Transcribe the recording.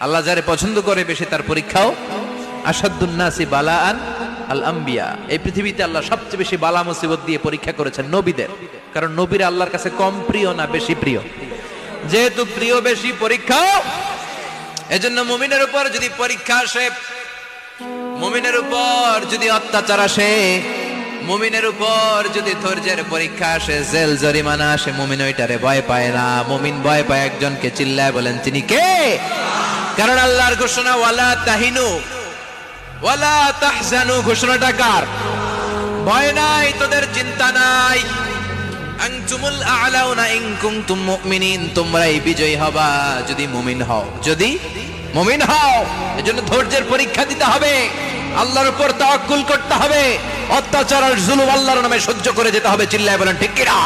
আল্লাহ যারে পছন্দ করে বেশি তার পরীক্ষাও। আসাদুন নাসি বালাআন আল আম্বিয়া। এই পৃথিবীতে আল্লাহ সবচেয়ে বেশি বালা মুসিবত দিয়ে পরীক্ষা করেছেন নবীদের, কারণ নবীরা আল্লাহর কাছে কম প্রিয় না বেশি প্রিয়। যেহেতু প্রিয় বেশি, পরীক্ষাও। এজন্য মুমিনের উপর যদি পরীক্ষা আসে, মুমিনের উপর যদি অত্যাচার আসে, মুমিনের উপর যদি ধৈর্যের পরীক্ষা আসে, জেল জরিমানা আসে, মুমিন ওইটারে ভয় পায় না। মুমিন ভয় পায় একজনকে, চিল্লায় বলেন তিনি কে? কারণ আল্লাহর ঘোষণা ওয়ালা তাহিনু ওয়ালা তাহজানু। ঘোষণাটা কার? ভয় নাই, তোদের চিন্তা নাই। আনতুমুল আ'লাউনা ইন কুনতুম মুমিনিন। তোমরাই বিজয়ী হবা যদি মুমিন হও, যদি মুমিন হও। এজন্য ধৈর্যের পরীক্ষা দিতে হবে, আল্লাহর উপর তাওয়াক্কুল করতে হবে, অত্যাচার আর জুলুম আল্লাহর নামে সহ্য করে যেতে হবে। চিল্লায় বলেন ঠিক কিনা?